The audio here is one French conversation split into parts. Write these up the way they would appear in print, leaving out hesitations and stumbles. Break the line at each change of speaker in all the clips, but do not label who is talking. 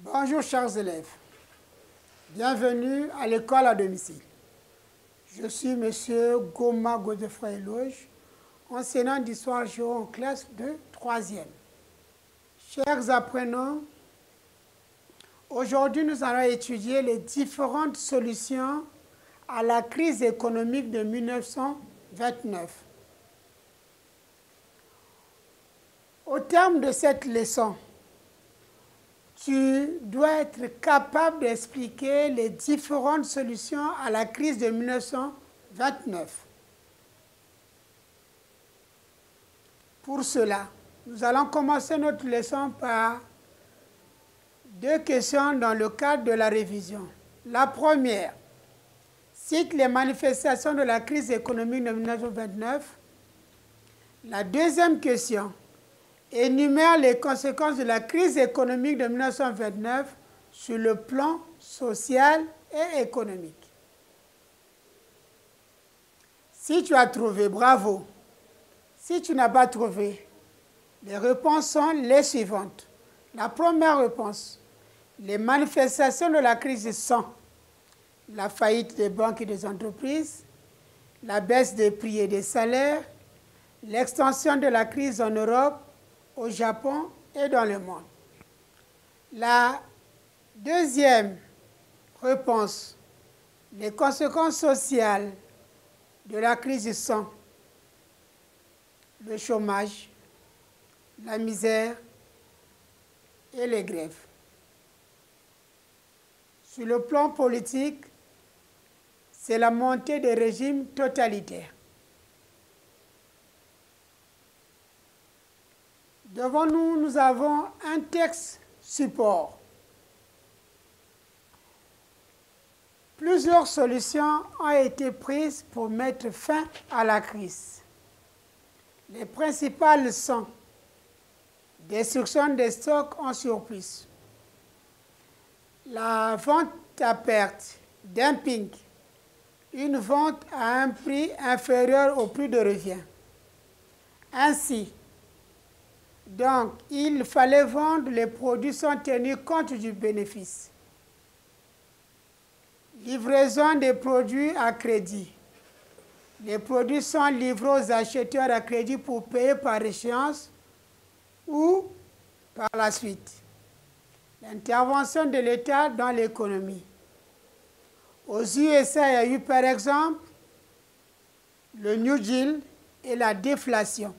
Bonjour chers élèves, bienvenue à l'école à domicile. Je suis M. Goma Godefroy-Loge, enseignant d'histoire géo en classe de 3e. Chers apprenants, aujourd'hui nous allons étudier les différentes solutions à la crise économique de 1929. Au terme de cette leçon, tu dois être capable d'expliquer les différentes solutions à la crise de 1929. Pour cela, nous allons commencer notre leçon par deux questions dans le cadre de la révision. La première, cite les manifestations de la crise économique de 1929. La deuxième question, énumère les conséquences de la crise économique de 1929 sur le plan social et économique. Si tu as trouvé, bravo. Si tu n'as pas trouvé, les réponses sont les suivantes. La première réponse, les manifestations de la crise sont la faillite des banques et des entreprises, la baisse des prix et des salaires, l'extension de la crise en Europe, au Japon et dans le monde. La deuxième réponse, les conséquences sociales de la crise sont le chômage, la misère et les grèves. Sur le plan politique, c'est la montée des régimes totalitaires. Devant nous, nous avons un texte support. Plusieurs solutions ont été prises pour mettre fin à la crise. Les principales sont destruction des stocks en surplus, la vente à perte, dumping, une vente à un prix inférieur au prix de revient. Ainsi, donc, il fallait vendre les produits sans tenir compte du bénéfice. Livraison des produits à crédit. Les produits sont livrés aux acheteurs à crédit pour payer par échéance ou par la suite. L'intervention de l'État dans l'économie. Aux USA, il y a eu par exemple le New Deal et la déflation.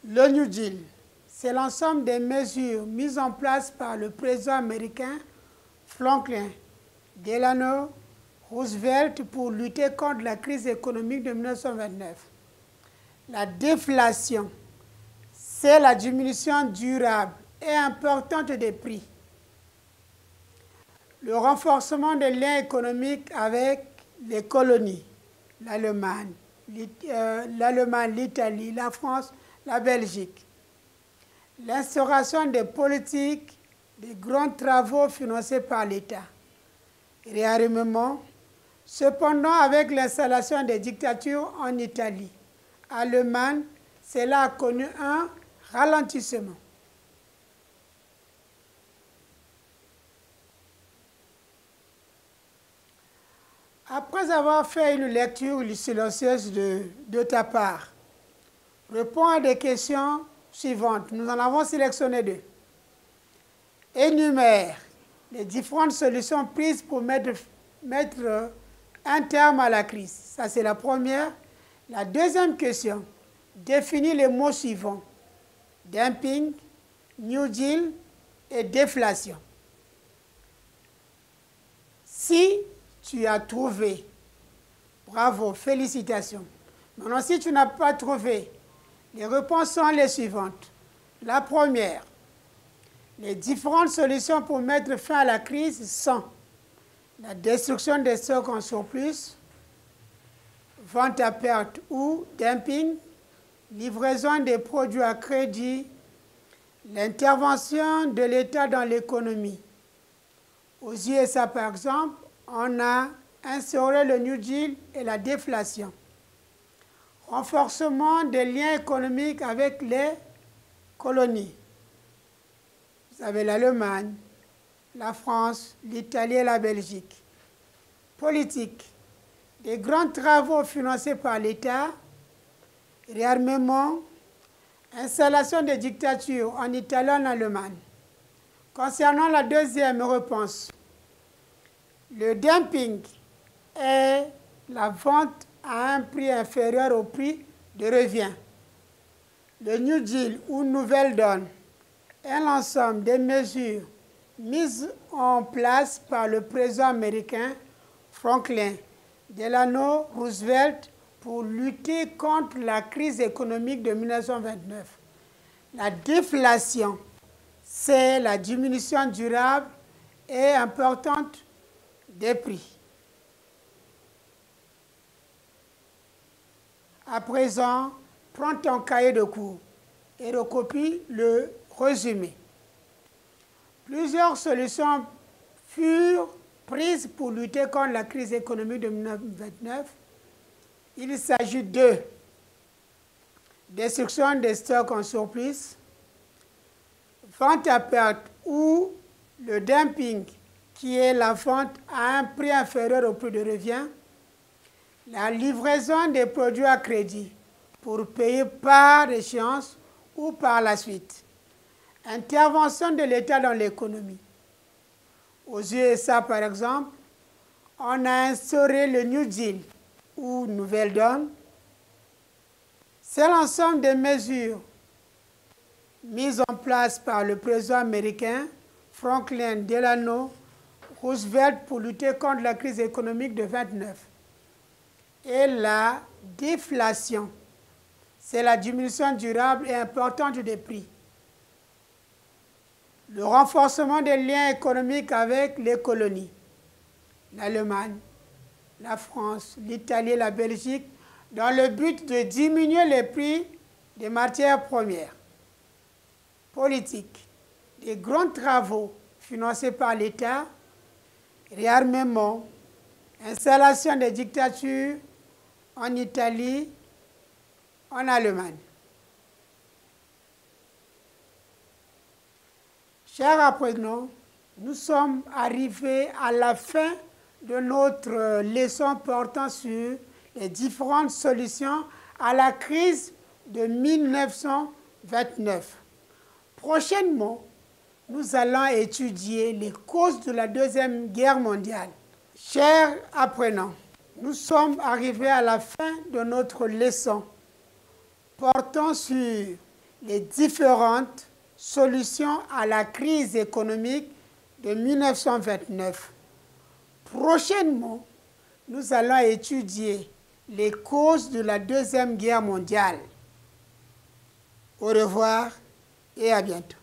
Le New Deal, c'est l'ensemble des mesures mises en place par le président américain Franklin Delano Roosevelt pour lutter contre la crise économique de 1929. La déflation, c'est la diminution durable et importante des prix. Le renforcement des liens économiques avec les colonies, l'Allemagne, l'Italie, la France, la Belgique. L'instauration des politiques, des grands travaux financés par l'État. Réarmement, cependant avec l'installation des dictatures en Italie, Allemagne, cela a connu un ralentissement. Après avoir fait une lecture silencieuse de ta part, réponds à des questions suivantes. Nous en avons sélectionné deux. Énumère les différentes solutions prises pour mettre un terme à la crise. Ça, c'est la première. La deuxième question, définis les mots suivants. Dumping, New Deal et déflation. Si tu as trouvé, bravo, félicitations. Maintenant, si tu n'as pas trouvé, les réponses sont les suivantes. La première, les différentes solutions pour mettre fin à la crise sont la destruction des stocks en surplus, vente à perte ou dumping, livraison des produits à crédit, l'intervention de l'État dans l'économie. Aux USA, par exemple, on a instauré le New Deal et la déflation. Renforcement des liens économiques avec les colonies. Vous avez l'Allemagne, la France, l'Italie et la Belgique. Politique. Des grands travaux financés par l'État, réarmement, installation de dictatures en Italie et en Allemagne. Concernant la deuxième réponse, le dumping est la vente à un prix inférieur au prix de revient. Le New Deal ou Nouvelle Donne est l'ensemble des mesures mises en place par le président américain Franklin Delano Roosevelt pour lutter contre la crise économique de 1929. La déflation, c'est la diminution durable et importante des prix. À présent, prends ton cahier de cours et recopie le résumé. Plusieurs solutions furent prises pour lutter contre la crise économique de 1929. Il s'agit de destruction des stocks en surplus, vente à perte ou le dumping, qui est la vente à un prix inférieur au prix de revient, la livraison des produits à crédit pour payer par échéance ou par la suite, intervention de l'État dans l'économie. Aux USA, par exemple, on a instauré le New Deal ou Nouvelle Donne. C'est l'ensemble des mesures mises en place par le président américain Franklin Delano Roosevelt pour lutter contre la crise économique de 1929. Et la déflation, c'est la diminution durable et importante des prix. Le renforcement des liens économiques avec les colonies, l'Allemagne, la France, l'Italie et la Belgique, dans le but de diminuer les prix des matières premières. Politique. Des grands travaux financés par l'État, réarmement, installation des dictatures en Italie, en Allemagne. Chers apprenants, nous sommes arrivés à la fin de notre leçon portant sur les différentes solutions à la crise de 1929. Prochainement, nous allons étudier les causes de la Deuxième Guerre mondiale. Chers apprenants, nous sommes arrivés à la fin de notre leçon portant sur les différentes solutions à la crise économique de 1929. Prochainement, nous allons étudier les causes de la Deuxième Guerre mondiale. Au revoir et à bientôt.